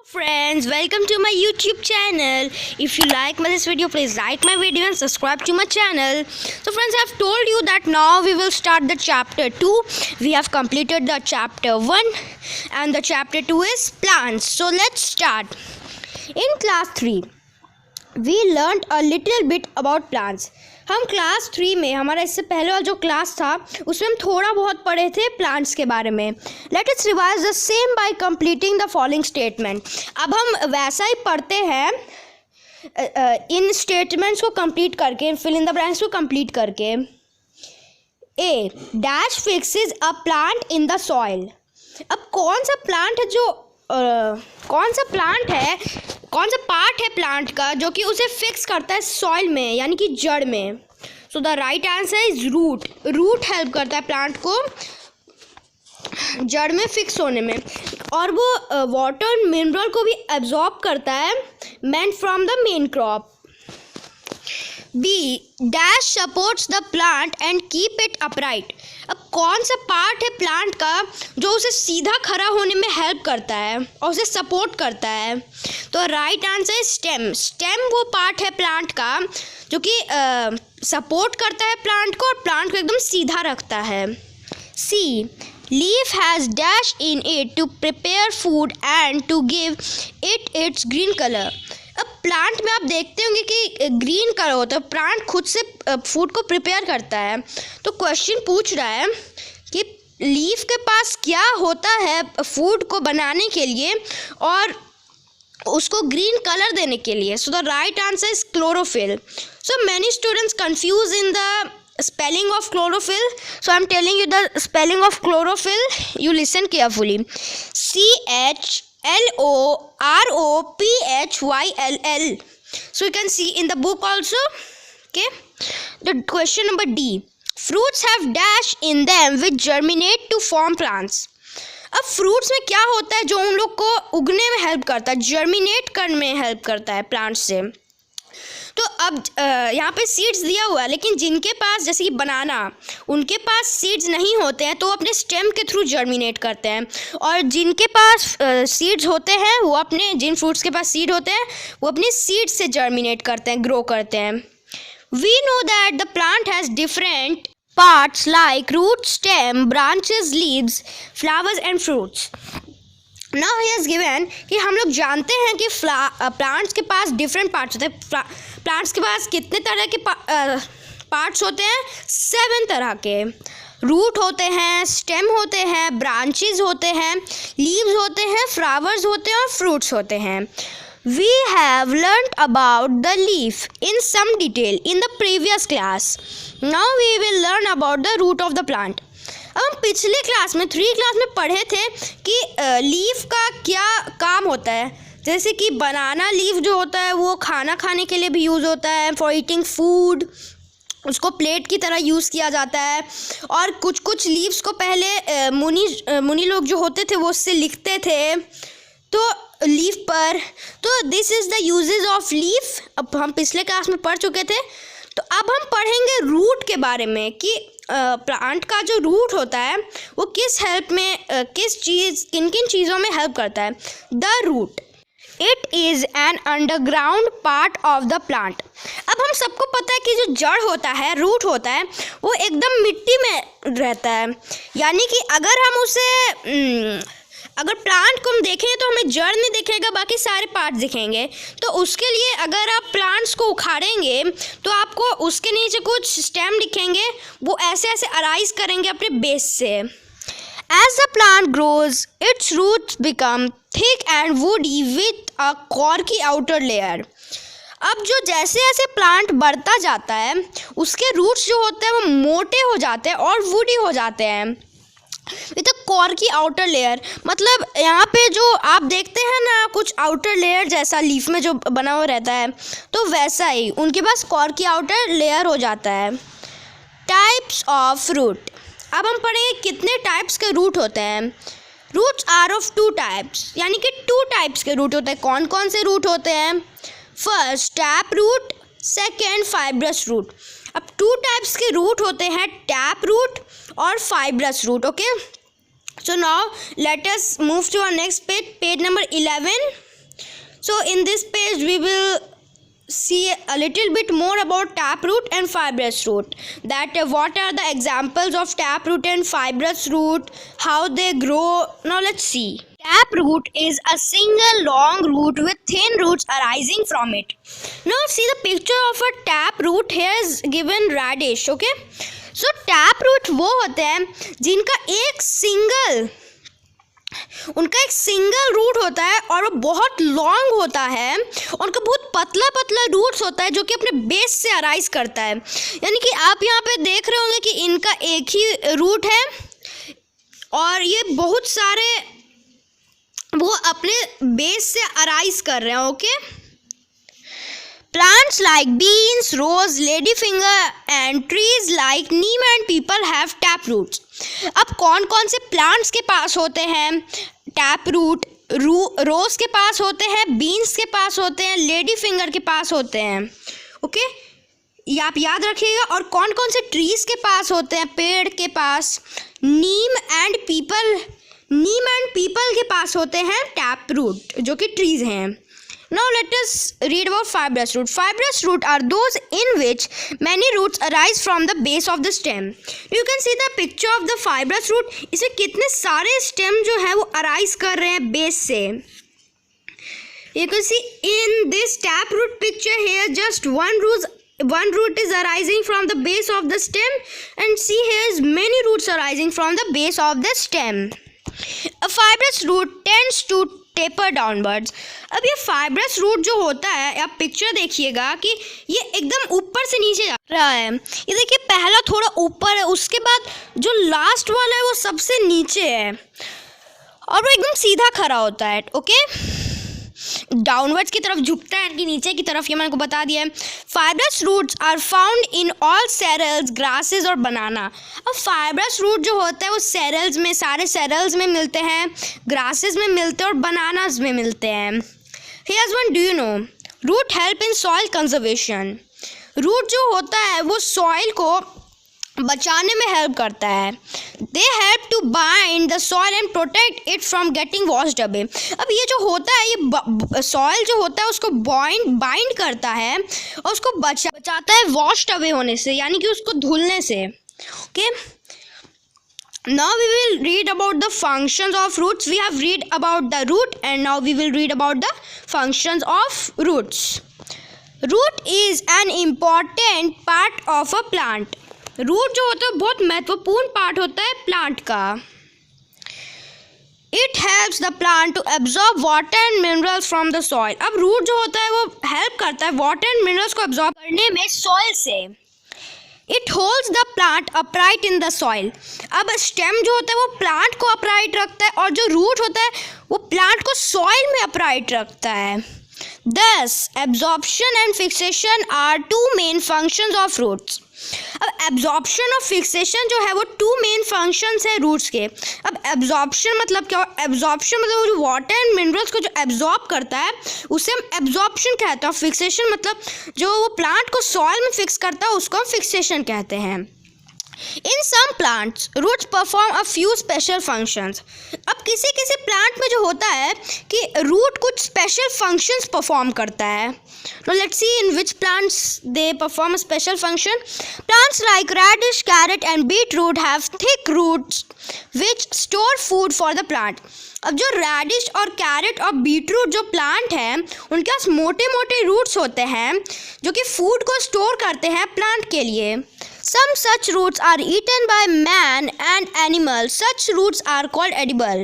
Friends, welcome to my YouTube channel. If you like this video, please like my video and subscribe to my channel. So friends, I have told you that now we will start the chapter 2. We have completed the chapter 1 and the chapter 2 is plants. So let's start. In class 3, we learned a little bit about plants. हम class 3 में हमारा इससे पहले वाला जो class था उसमें हम थोड़ा बहुत पढ़े थे प्लांट्स के बारे में. Let us revise the same by completing the following statement. अब हम वैसा ही पढ़ते हैं इन स्टेटमेंट्स को कंप्लीट करके, फिल इन द ब्लैंक्स को कंप्लीट करके. A dash fixes a plant in the soil. अब कौन सा प्लांट है जो कौन सा पार्ट है प्लांट का जो कि उसे फिक्स करता है सॉइल में यानी कि जड़ में. So the right answer is root. Root help करता है प्लांट को जड़ में फिक्स होने में और वो वाटर मिनरल को भी एब्जॉर्ब करता है मेंट from the main crop. B dash supports the plant and keep it upright. अब कौन सा पार्ट है प्लांट का जो उसे सीधा खड़ा होने में हेल्प करता है और उसे सपोर्ट करता है. तो राइट आंसर है स्टेम. स्टेम वो पार्ट है प्लांट का जो कि सपोर्ट करता है प्लांट को और प्लांट को एकदम सीधा रखता है. C leaf has dash in it to prepare food and to give it its green colour. अब प्लांट में आप देखते होंगे कि ग्रीन कलर होता है. प्लांट खुद से फूड को प्रिपेयर करता है. तो क्वेश्चन पूछ रहा है कि लीफ के पास क्या होता है फूड को बनाने के लिए और उसको ग्रीन कलर देने के लिए. सो the right answer is chlorophyll. So many students confuse in the spelling of chlorophyll, so I'm telling you the spelling of chlorophyll. You listen carefully. CHLOROPHYLL. So you can see in the book also. Okay, the question number D. Fruits have dash in them which germinate to form plants. अब fruits में क्या होता है जो उन लोग को उगने में हेल्प करता है, जर्मिनेट करने में हेल्प करता है प्लांट्स से. तो अब यहाँ पे सीड्स दिया हुआ है, लेकिन जिनके पास जैसे कि बनाना उनके पास सीड्स नहीं होते हैं तो वो अपने स्टेम के थ्रू जर्मिनेट करते हैं. और जिनके पास सीड्स होते हैं वो अपने जिन फ्रूट्स के पास सीड होते हैं वो अपने सीड्स से जर्मिनेट करते हैं, ग्रो करते हैं. We know that the plant has different parts like root, stem, branches, leaves, flowers and fruits. Now he has given कि हम लोग जानते हैं कि प्लांट्स के पास डिफरेंट पार्ट्स होते हैं. प्लांट्स के पास कितने तरह के पार्ट्स होते हैं? 7 तरह के. रूट होते हैं, स्टेम होते हैं, ब्रांचेस होते हैं, लीव्स होते हैं, फ्लावर्स होते हैं और फ्रूट्स होते हैं. We have learned about the leaf in some detail in the previous class. Now we will learn about the root of the plant. अब हम पिछले क्लास में 3 क्लास में पढ़े थे कि लीफ का क्या काम होता है. जैसे कि बनाना लीफ जो होता है वो खाना खाने के लिए भी यूज़ होता है, फॉर ईटिंग फूड. उसको प्लेट की तरह यूज़ किया जाता है. और कुछ लीव्स को पहले मुनि लोग जो होते थे वो उससे लिखते थे तो लीफ पर. तो this is the uses of leaf. अब हम पिछले क्लास में पढ़ चुके थे. तो अब हम पढ़ेंगे रूट के बारे में कि प्लांट का जो रूट होता है वो किस हेल्प में किन किन चीज़ों में हेल्प करता है. The root it is an underground part of the plant. अब हम सबको पता है कि जो जड़ होता है, रूट होता है, वो एकदम मिट्टी में रहता है. यानी कि अगर प्लांट को हम देखें तो हमें जड़ नहीं दिखेगा, बाकी सारे पार्ट दिखेंगे. तो उसके लिए अगर आप प्लांट्स को उखाड़ेंगे तो आपको उसके नीचे कुछ स्टेम दिखेंगे, वो ऐसे ऐसे अराइज करेंगे अपने बेस से. As the plant grows, its roots become thick and woody with a corky outer layer. अब जो जैसे जैसे प्लांट बढ़ता जाता है उसके रूट्स जो होते हैं वो मोटे हो जाते हैं और वुडी हो जाते हैं with a Corky outer layer. मतलब यहाँ पे जो आप देखते हैं ना कुछ आउटर लेयर जैसा लीफ में जो बना हुआ रहता है तो वैसा ही उनके पास कॉर्की आउटर लेयर हो जाता है. Types of root. अब हम पढ़ेंगे कितने टाइप्स के रूट होते हैं. रूट्स आर ऑफ 2 टाइप्स, यानी कि 2 टाइप्स के रूट होते हैं. कौन कौन से रूट होते हैं? First tap root, second fibrous root. अब 2 टाइप्स के रूट होते हैं, टैप रूट और fibrous root. Okay, so now let us move to our next page, page number 11. So in this page we will see a little bit more about taproot and fibrous root, that what are the examples of taproot and fibrous root, how they grow. Now let's see. Taproot is a single long root with thin roots arising from it. Now see the picture of a taproot. Here is given radish. Okay, so taproot वो होते हैं जिनका उनका एक single root होता है और वो बहुत लॉन्ग होता है, उनका बहुत पतला पतला रूट्स होता है जो कि अपने बेस से अराइज करता है। यानी कि आप यहाँ पे देख रहे होंगे कि इनका एक ही रूट है और ये बहुत सारे वो अपने बेस से अराइज कर रहे हैं। Okay, plants like beans, rose, ladyfinger and trees like neem and people have taproots. अब कौन कौन से प्लांट्स के पास होते हैं टैपरूट? रोज के पास होते हैं, बीन्स के पास होते हैं, लेडी फिंगर के पास होते हैं। ओके, ये आप याद रखिएगा। और कौन कौन से ट्रीज के पास होते हैं? पेड़ के पास नीम एंड पीपल के पास होते हैं टैपरूट, जो कि ट्रीज हैं। Now let us read about fibrous root. Fibrous root are those in which many roots arise from the base of the stem. You can see the picture of the fibrous root. इसमें कितने सारे stem जो है वो arise कर रहे हैं base से. You can see in this taproot picture here, just one root is arising from the base of the stem, and see here is many roots arising from the base of the stem. A fibrous root tends to taper downwards. अब ये fibrous root जो होता है, आप picture देखिएगा कि ये एकदम ऊपर से नीचे जा रहा है. ये देखिए पहला थोड़ा ऊपर है, उसके बाद जो लास्ट वाला है वो सबसे नीचे है और वो एकदम सीधा खड़ा होता है. ओके, डाउनवर्ड्स की तरफ झुकता है कि नीचे की तरफ, ये मैंने को बता दिया है. Fibrous roots are found in all cereals, grasses और बनाना. अब फाइब्रस रूट जो होता है वो सेरल्स में, सारे सेरल्स में मिलते हैं, ग्रासेस में मिलते हैं और बनानास में मिलते हैं. Here's one, do you know root help in soil conservation. Root जो होता है वो सॉइल को बचाने में हेल्प करता है. They help to bind the soil and protect it from getting washed away. अब ये जो होता है, ये सॉइल जो होता है उसको बाइंड करता है और उसको बचाता है वॉश्ड अवे होने से, यानी कि उसको धुलने से. Okay, now we will read about the functions of roots. We have read about the root and now we will read about the functions of roots. Root is an important part of a plant. Root जो होता है बहुत महत्वपूर्ण part होता है plant का. It helps the plant to absorb water and minerals from the soil. अब root जो होता है वो हेल्प करता है वाटर एंड मिनरल्स को एब्जॉर्ब करने में सॉइल से. It holds the plant upright in the soil. अब स्टेम जो होता है वो प्लांट को अपराइट रखता है और जो रूट होता है वो प्लांट को सॉइल में अपराइट रखता है. Thus, absorption and fixation are two main functions of roots. अब एब्जॉर्प्शन और फिक्सेशन जो है वो टू मेन फंक्शंस है रूट्स के. अब एब्जॉर्प्शन मतलब क्या? एब्जॉर्प्शन मतलब जो वाटर एंड मिनरल्स को जो एब्जॉर्ब करता है उसे हम एब्जॉर्प्शन कहते हैं. और फिक्सेशन मतलब जो वो प्लांट को सॉइल में फिक्स करता है उसको हम फिक्सेशन कहते हैं. In some plants, roots perform a few special functions. अब किसी किसी प्लांट में जो होता है कि रूट कुछ स्पेशल फंक्शंस परफॉर्म करता है. Now let's see in which plants they perform a special function. Plants like radish, carrot and beetroot have thick roots which store food for the plant. अब जो रेडिश और carat और beetroot जो plant है उनके पास मोटे मोटे रूट्स होते हैं जो कि फूड को स्टोर करते हैं प्लांट के लिए. Some such roots are eaten by man and animals. Such roots are called edible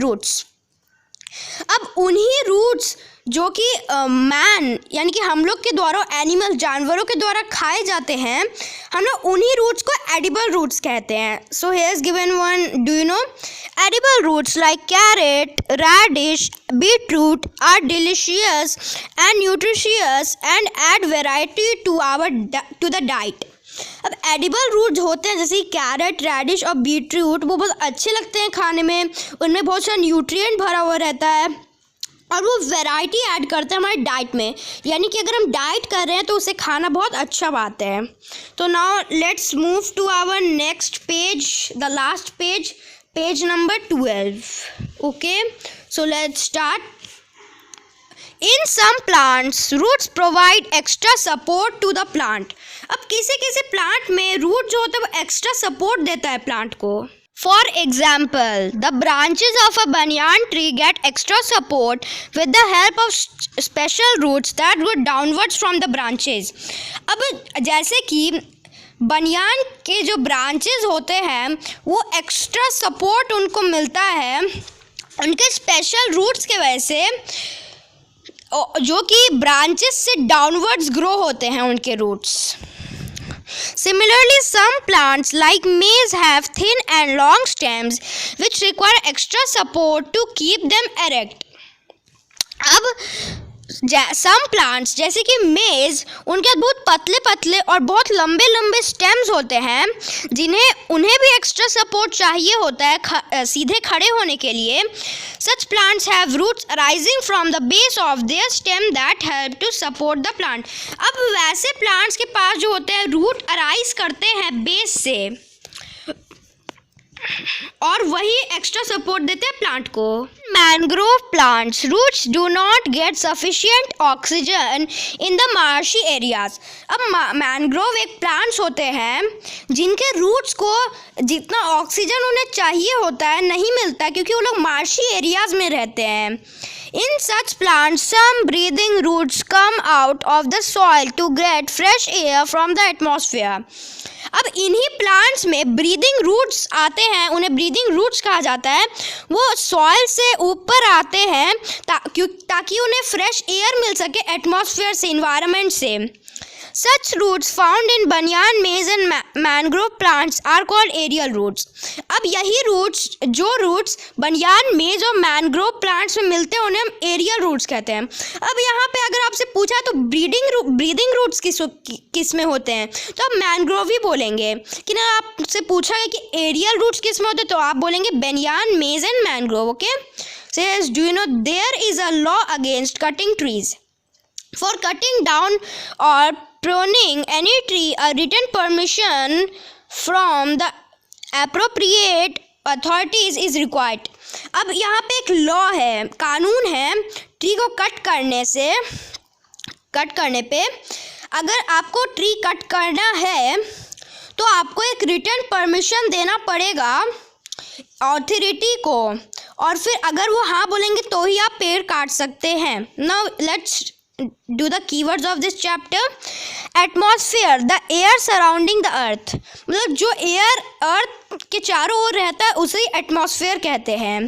roots. अब उन्हीं रूट्स जो कि मैन यानी कि हम लोग के द्वारा, एनिमल जानवरों के द्वारा खाए जाते हैं, हम लोग उन्हीं रूट्स को एडिबल रूट्स कहते हैं. So here is given one, do you no edible roots like carrot, radish, beetroot are delicious and nutritious and add variety to the diet. अब एडिबल रूट होते हैं जैसे कैरेट, रेडिश और beetroot, वो बहुत अच्छे लगते हैं खाने में, उनमें बहुत सारा न्यूट्रिएंट भरा हुआ रहता है और वो वैरायटी ऐड करते हैं हमारे डाइट में. यानी कि अगर हम डाइट कर रहे हैं तो उसे खाना बहुत अच्छा बात है. तो now let's move to our next page, the last page, page number 12. Okay, so let's start. In some plants, roots provide extra support to the plant. अब किसी किसी प्लांट में रूट जो होता है वो एक्स्ट्रा सपोर्ट देता है प्लांट को. For example, the branches of a banyan tree get extra support with the help of special roots that go downwards from the branches. अब जैसे कि बनियान के जो ब्रांचेस होते हैं वो एक्स्ट्रा सपोर्ट उनको मिलता है उनके स्पेशल रूट्स के वजह से, जो कि ब्रांचेस से डाउनवर्ड्स ग्रो होते हैं उनके roots. Similarly, some plants like maize have thin and long stems which require extra support to keep them erect. अब some plants जैसे कि मेज, उनके बहुत पतले पतले और बहुत लंबे लंबे स्टेम्स होते हैं उन्हें भी एक्स्ट्रा सपोर्ट चाहिए होता है सीधे खड़े होने के लिए. Such plants have roots arising from the base of their stem that help to support the plant. अब वैसे प्लांट्स के पास जो होते हैं रूट अराइज करते हैं बेस से और वही एक्स्ट्रा सपोर्ट देते हैं प्लांट को. Mangrove plants roots do not get sufficient oxygen in the marshy areas. अब मैनग्रोव एक प्लांट्स होते हैं जिनके रूट्स को जितना ऑक्सीजन उन्हें चाहिए होता है नहीं मिलता क्योंकि वो लोग मार्शी एरियाज में रहते हैं. In such plants, some breathing roots come out of the soil to get fresh air from the atmosphere. अब इन्हीं प्लांट्स में ब्रीदिंग रूट्स आते हैं, उन्हें ब्रीदिंग रूट्स कहा जाता है. वो सॉइल से ऊपर आते हैं ताकि उन्हें फ्रेश एयर मिल सके एटमॉस्फेयर से, इन्वायरमेंट से. Such roots found in banyan, maize and mangrove plants are called aerial roots. अब यही रूट्स जो रूट्स बनियान, मेज और मैनग्रोव प्लांट्स में मिलते हैं उन्हें हम एरियल रूट्स कहते हैं. अब यहाँ पे अगर आपसे पूछा तो ब्रीदिंग रूट्स किस में होते हैं तो आप मैनग्रोव ही बोलेंगे. कि ना आपसे पूछा है कि एरियल रूट्स किस में होते हैं तो आप बोलेंगे बनियान, मेज and mangrove. Okay. Says, do you know there is a law against cutting trees? For cutting down or pruning any tree, a written permission from the appropriate authorities is required. अब यहाँ पे एक लॉ है, कानून है, tree को cut करने पे अगर आपको ट्री कट करना है तो आपको एक रिटन परमिशन देना पड़ेगा अथॉरिटी को, और फिर अगर वो हाँ बोलेंगे तो ही आप पेड़ काट सकते हैं. Now let's do the keywords of this chapter. Atmosphere, the air surrounding the earth. मतलब जो एयर अर्थ के चारों ओर रहता है उसे एटमॉस्फेयर कहते हैं.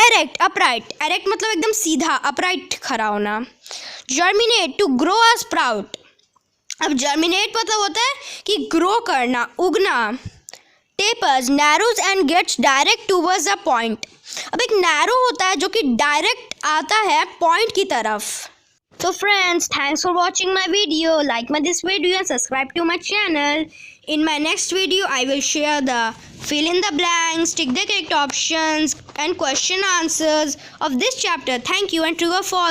Erect, upright. Erect मतलब एकदम सीधा, upright खड़ा होना. Germinate, to grow a sprout. अब germinate मतलब होता है कि ग्रो करना, उगना. Tapers, narrows and gets direct towards the point. अब एक नैरो होता है जो कि डायरेक्ट आता है पॉइंट की तरफ. So friends, thanks for watching my video. Like this video and subscribe to my channel. In my next video, I will share the fill in the blanks, tick the correct options and question answers of this chapter. Thank you and true or false.